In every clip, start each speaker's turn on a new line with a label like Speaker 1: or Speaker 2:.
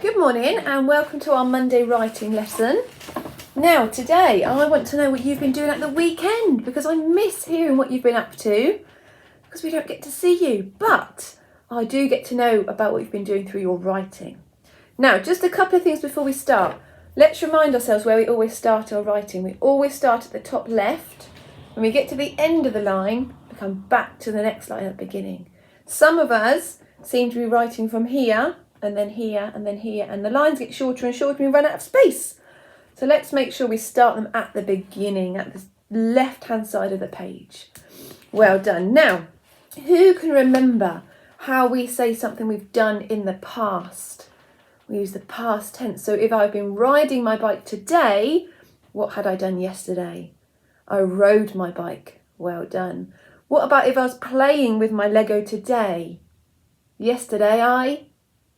Speaker 1: Good morning and welcome to our Monday writing lesson. Now today I want to know what you've been doing at the weekend because I miss hearing what you've been up to because we don't get to see you, but I do get to know about what you've been doing through your writing. Now just a couple of things before we start. Let's remind ourselves where we always start our writing. We always start at the top left. When we get to the end of the line, we come back to the next line at the beginning. Some of us seem to be writing from here and then here and then here, and the lines get shorter and shorter and we run out of space. So let's make sure we start them at the beginning, at the left hand side of the page. Well done. Now, who can remember how we say something we've done in the past? We use the past tense. So if I've been riding my bike today, what had I done yesterday? I rode my bike. Well done. What about if I was playing with my Lego today? Yesterday I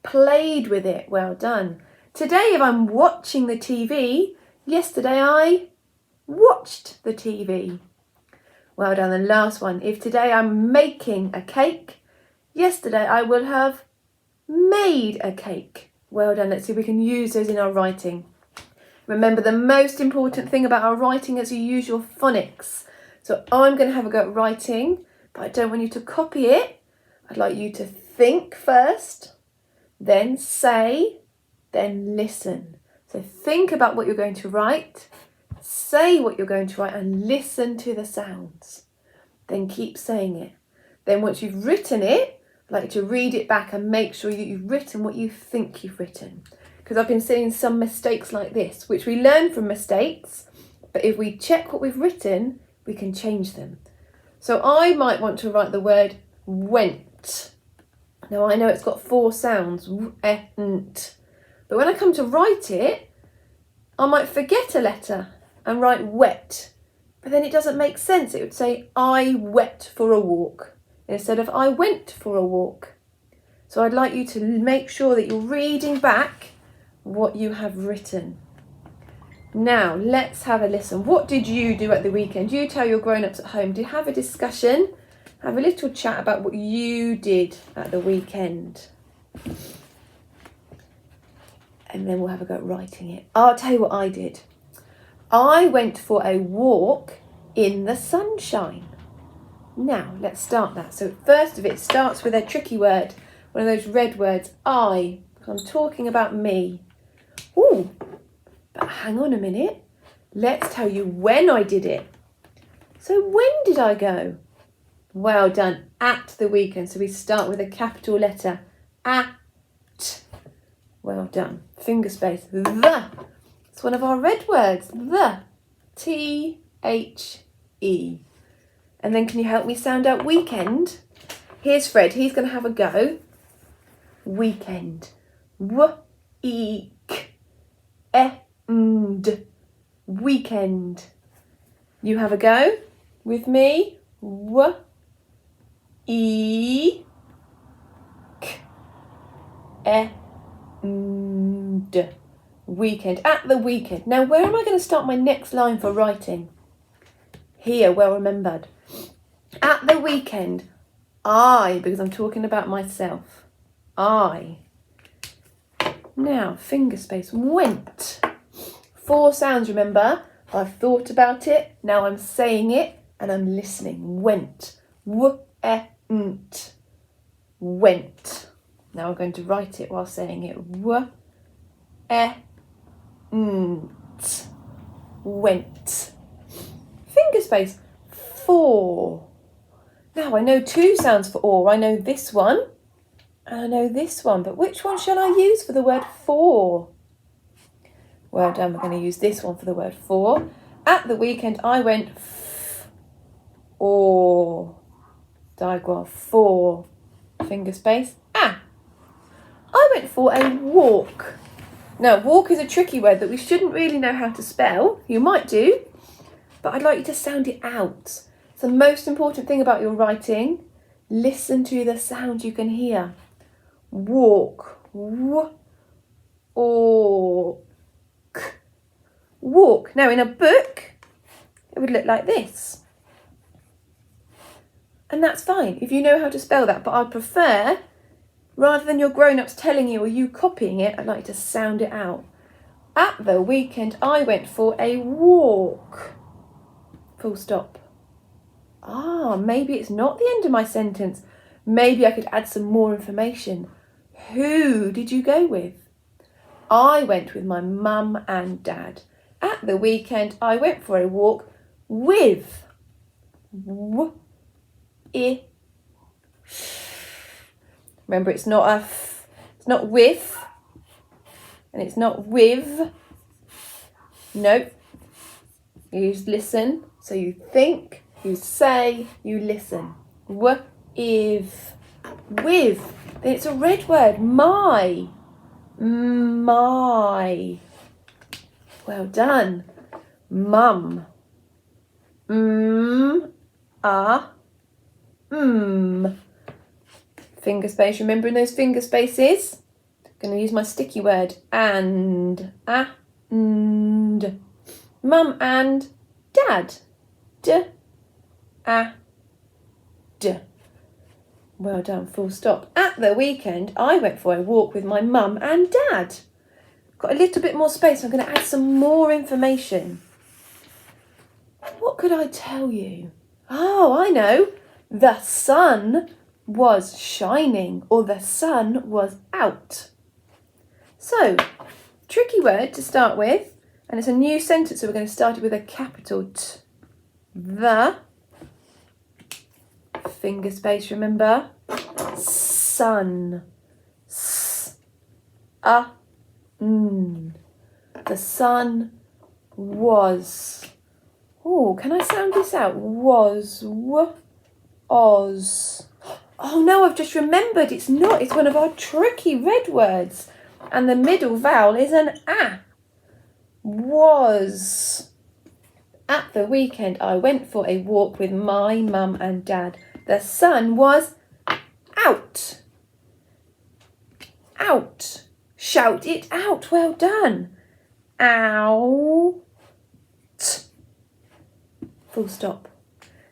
Speaker 1: played with it. Well done. Today if I'm watching the TV, yesterday I watched the TV. Well done. And last one, if today I'm making a cake, yesterday I will have made a cake. Well done. Let's see if we can use those in our writing. Remember, the most important thing about our writing is you use your phonics. So I'm going to have a go at writing, but I don't want you to copy it. I'd like you to think first, then say, then listen. So think about what you're going to write, say what you're going to write, and listen to the sounds. Then keep saying it. Then once you've written it, I'd like you to read it back and make sure that you've written what you think you've written. Because I've been seeing some mistakes like this, which we learn from mistakes, but if we check what we've written, we can change them. So I might want to write the word went. Now I know it's got 4 sounds, went, but when I come to write it, I might forget a letter and write wet, but then it doesn't make sense. It would say I went for a walk instead of I went for a walk. So I'd like you to make sure that you're reading back what you have written. Now let's have a listen. What did you do at the weekend? You tell your grown-ups at home. Do you have a discussion? Have a little chat about what you did at the weekend. And then we'll have a go at writing it. I'll tell you what I did. I went for a walk in the sunshine. Now let's start that. So first of it starts with a tricky word. One of those red words, I. I'm talking about me. Ooh, but hang on a minute. Let's tell you when I did it. So when did I go? Well done, at the weekend. So we start with a capital letter, at. Well done. Finger space, the. It's one of our red words, the. T-H-E. And then can you help me sound out weekend? Here's Fred, he's going to have a go. Weekend. W-E-K-E-N-D. Weekend. You have a go with me. W-E-K-E-N-D. Weekend. At the weekend. Now where am I going to start my next line for writing? Here, well remembered. At the weekend, I, because I'm talking about myself. I. Now, finger space, went. 4 sounds, remember? I've thought about it, now I'm saying it, and I'm listening. Went. W-E-N-T. Went. Now I'm going to write it while saying it. W-E-N-T. Went. Finger space, 4. Now I know 2 sounds for or. I know this one and I know this one, but which one shall I use for the word for? Well done, we're going to use this one for the word for. At the weekend I went or. Diagram 4. Finger space, I went for a walk. Now walk is a tricky word that we shouldn't really know how to spell. You might do, but I'd like you to sound it out. It's the most important thing about your writing. Listen to the sound you can hear. Walk. W-O-K. Walk. Now in a book, it would look like this. And that's fine if you know how to spell that, but I'd prefer Rather than your grown-ups telling you or you copying it, I'd like you to sound it out. At the weekend, I went for a walk. Full stop. Maybe it's not the end of my sentence. Maybe I could add some more information. Who did you go with? I went with my mum and dad. At the weekend, I went for a walk with. Remember, it's not it's not with, and it's not with. Nope. You listen, so you think, you say, you listen. With. Then it's a red word. My. Well done. Mum. Finger space. Remembering those finger spaces? I'm going to use my sticky word. And. Mum and dad. D. Well done, full stop. At the weekend, I went for a walk with my mum and dad. Got a little bit more space. I'm going to add some more information. What could I tell you? Oh, I know. The sun was shining, or the sun was out. So, tricky word to start with, and it's a new sentence, so we're going to start it with a capital T. The. Finger space, remember? Sun. The sun was. Oh, can I sound this out? Was. Oz. Oh no, I've just remembered. It's not. It's one of our tricky red words. And the middle vowel is an A. Was. At the weekend, I went for a walk with my mum and dad. The sun was out. Out. Shout it out. Well done. Out. Full stop.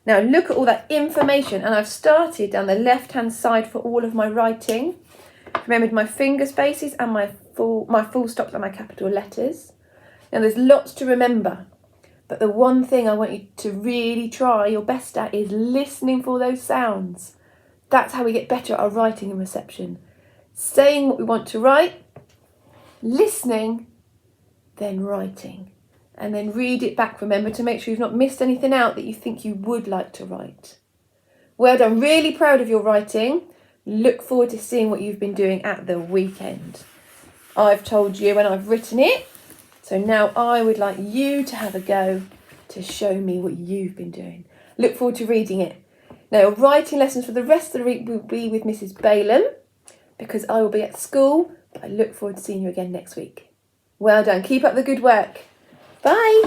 Speaker 1: Now look at all that information, and I've started down the left-hand side for all of my writing. Remembered my finger spaces and my full stops and my capital letters. Now there's lots to remember. But the one thing I want you to really try your best at is listening for those sounds. That's how we get better at our writing and reception. Saying what we want to write, listening, then writing. And then read it back. Remember to make sure you've not missed anything out that you think you would like to write. Well done. Really proud of your writing. Look forward to seeing what you've been doing at the weekend. I've told you when I've written it. So now I would like you to have a go to show me what you've been doing. Look forward to reading it. Now, writing lessons for the rest of the week will be with Mrs. Balaam because I will be at school, but I look forward to seeing you again next week. Well done. Keep up the good work. Bye.